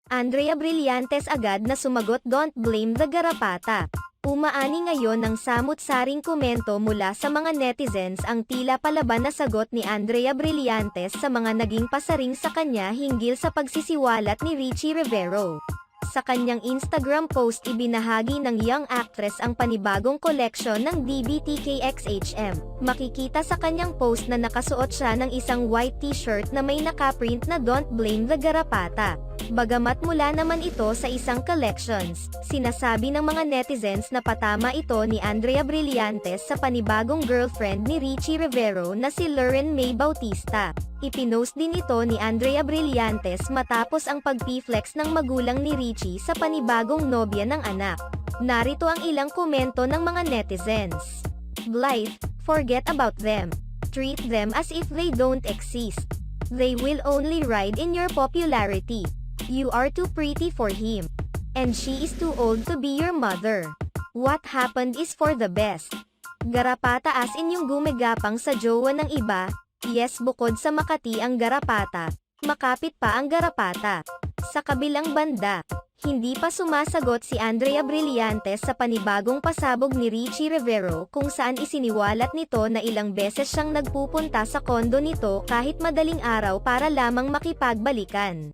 Andrea Brillantes agad na sumagot, "Don't blame the garapata." Umaani ngayon ng samut-saring komento mula sa mga netizens ang tila palaban na sagot ni Andrea Brillantes sa mga naging pasaring sa kanya hinggil sa pagsisiwalat ni Richie Rivero. Sa kanyang Instagram post ibinahagi ng young actress ang panibagong koleksyon ng DBTKXHM. Makikita sa kanyang post na nakasuot siya ng isang white t-shirt na may nakaprint na "Don't blame the garapata." Bagamat mula naman ito sa isang collections, sinasabi ng mga netizens na patama ito ni Andrea Brillantes sa panibagong girlfriend ni Richie Rivero na si Lauren May Bautista. Ipinost din ito ni Andrea Brillantes matapos ang pagpi-flex ng magulang ni Richie sa panibagong nobya ng anak. Narito ang ilang komento ng mga netizens. Blythe, "Forget about them. Treat them as if they don't exist. They will only ride in your popularity. You are too pretty for him. And she is too old to be your mother. What happened is for the best. Garapata as in yung gumagapang sa jowa ng iba. Yes, bukod sa Makati ang garapata, makapit pa ang garapata." Sa kabilang banda, hindi pa sumasagot si Andrea Brillantes sa panibagong pasabog ni Richie Rivero kung saan isiniwalat nito na ilang beses siyang nagpupunta sa kondo nito kahit madaling araw para lamang makipagbalikan.